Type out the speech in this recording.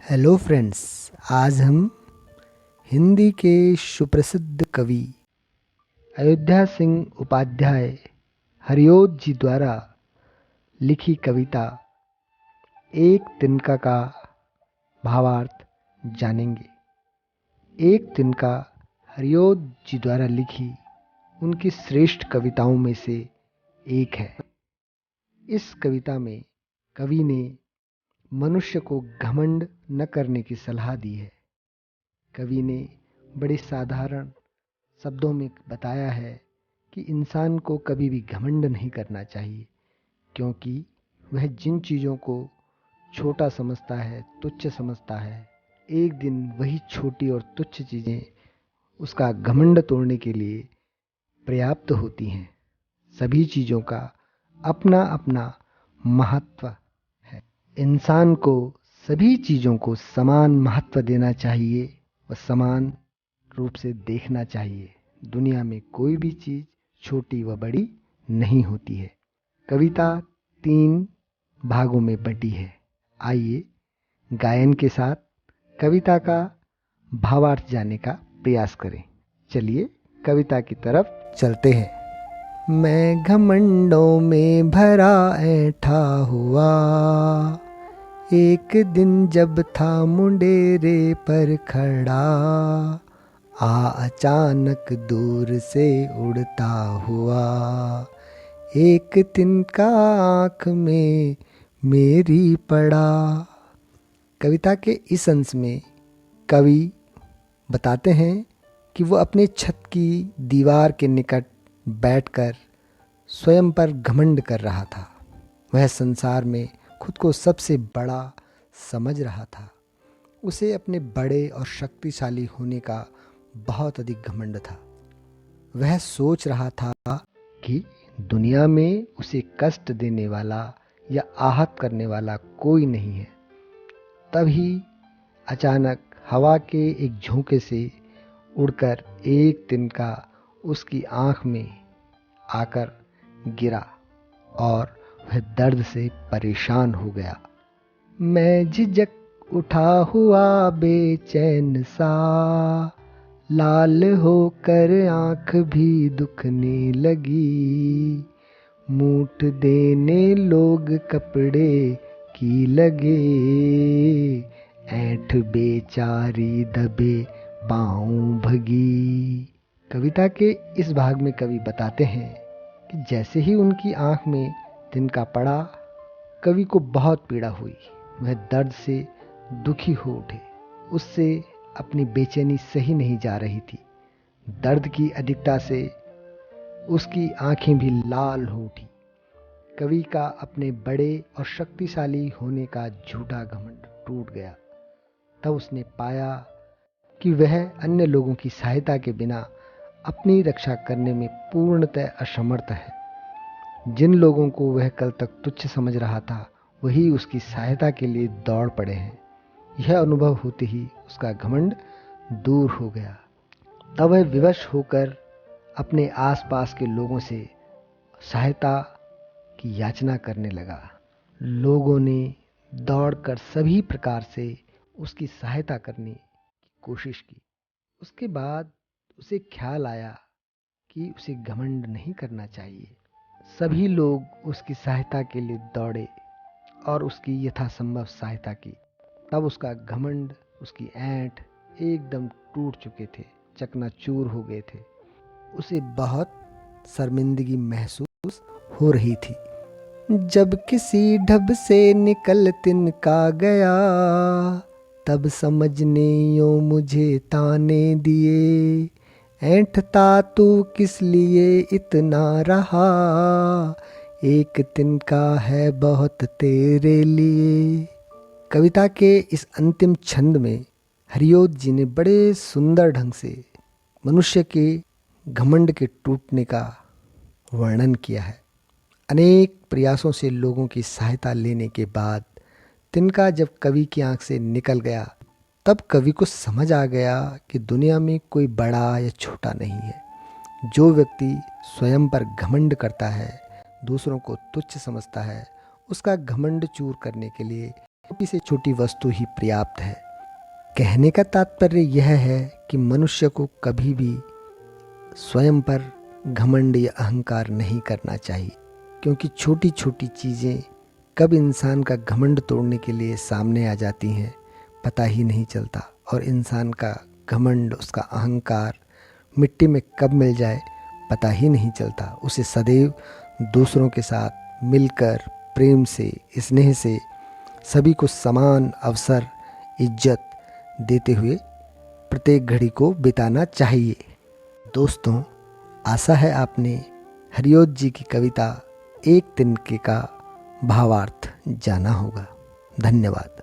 Hello friends. आज हम हिंदी के सुप्रसिद्ध कवि अयोध्या सिंह उपाध्याय हरिओत जी द्वारा लिखी कविता एक तिनका का भावार्थ जानेंगे। एक तिनका हरिओत जी द्वारा लिखी उनकी श्रेष्ठ कविताओं में से एक है। इस कविता में कवि ने मनुष्य को घमंड न करने की सलाह दी है। कवि ने बड़े साधारण शब्दों में बताया है कि इंसान को कभी भी घमंड नहीं करना चाहिए, क्योंकि वह जिन चीज़ों को छोटा समझता है, तुच्छ समझता है, एक दिन वही छोटी और तुच्छ चीज़ें उसका घमंड तोड़ने के लिए पर्याप्त होती हैं। सभी चीज़ों का अपना अपना महत्व है। इंसान को सभी चीज़ों को समान महत्व देना चाहिए व समान रूप से देखना चाहिए। दुनिया में कोई भी चीज़ छोटी व बड़ी नहीं होती है। कविता 3 भागों में बटी है। आइए गायन के साथ कविता का भावार्थ जानने का प्रयास करें। चलिए कविता की तरफ चलते हैं। मैं घमंडों में भरा ऐठा हुआ, एक दिन जब था मुंडेरे पर खड़ा, अचानक दूर से उड़ता हुआ, एक तिनका आँख में मेरी पड़ा। कविता के इस अंश में कवि बताते हैं कि वो अपने छत की दीवार के निकट बैठकर स्वयं पर घमंड कर रहा था। वह संसार में खुद को सबसे बड़ा समझ रहा था। उसे अपने बड़े और शक्तिशाली होने का बहुत अधिक घमंड था। वह सोच रहा था कि दुनिया में उसे कष्ट देने वाला या आहत करने वाला कोई नहीं है। तभी अचानक हवा के एक झोंके से उड़कर एक तिनका उसकी आँख में आकर गिरा और वह दर्द से परेशान हो गया। मैं झिझक उठा हुआ बेचैन सा, लाल होकर आँख भी दुखने लगी, मूठ देने लोग कपड़े की लगे, ऐंठ बेचारी दबे पाँव भगी। कविता के इस भाग में कवि बताते हैं कि जैसे ही उनकी आँख में तिनका पड़ा, कवि को बहुत पीड़ा हुई। वह दर्द से दुखी हो उठे। उससे अपनी बेचैनी सही नहीं जा रही थी। दर्द की अधिकता से उसकी आंखें भी लाल हो उठी। कवि का अपने बड़े और शक्तिशाली होने का झूठा घमंड टूट गया। तब उसने पाया कि वह अन्य लोगों की सहायता के बिना अपनी रक्षा करने में पूर्णतः असमर्थ है। जिन लोगों को वह कल तक तुच्छ समझ रहा था, वही उसकी सहायता के लिए दौड़ पड़े हैं। यह अनुभव होते ही उसका घमंड दूर हो गया। तब वह विवश होकर अपने आसपास के लोगों से सहायता की याचना करने लगा। लोगों ने दौड़कर सभी प्रकार से उसकी सहायता करने की कोशिश की। उसके बाद उसे ख्याल आया कि उसे घमंड नहीं करना चाहिए। सभी लोग उसकी सहायता के लिए दौड़े और उसकी यथासंभव सहायता की। तब उसका घमंड, उसकी ऐंठ एकदम टूट चुके थे, चकनाचूर हो गए थे। उसे बहुत शर्मिंदगी महसूस हो रही थी। जब किसी ढब से निकल तिनका गया, तब समझने यो मुझे ताने दिए, ऐंठता तू किस लिए इतना रहा, एक तिनका है बहुत तेरे लिए। कविता के इस अंतिम छंद में हरिओत जी ने बड़े सुंदर ढंग से मनुष्य के घमंड के टूटने का वर्णन किया है। अनेक प्रयासों से लोगों की सहायता लेने के बाद तिनका जब कवि की आंख से निकल गया, तब कवि को समझ आ गया कि दुनिया में कोई बड़ा या छोटा नहीं है। जो व्यक्ति स्वयं पर घमंड करता है, दूसरों को तुच्छ समझता है, उसका घमंड चूर करने के लिए छोटी से छोटी वस्तु ही पर्याप्त है। कहने का तात्पर्य यह है कि मनुष्य को कभी भी स्वयं पर घमंड या अहंकार नहीं करना चाहिए, क्योंकि छोटी छोटी चीज़ें कब इंसान का घमंड तोड़ने के लिए सामने आ जाती हैं पता ही नहीं चलता, और इंसान का घमंड, उसका अहंकार मिट्टी में कब मिल जाए पता ही नहीं चलता। उसे सदैव दूसरों के साथ मिलकर प्रेम से, स्नेह से सभी को समान अवसर, इज्जत देते हुए प्रत्येक घड़ी को बिताना चाहिए। दोस्तों, आशा है आपने हरिओत जी की कविता एक तिनके का भावार्थ जाना होगा। धन्यवाद।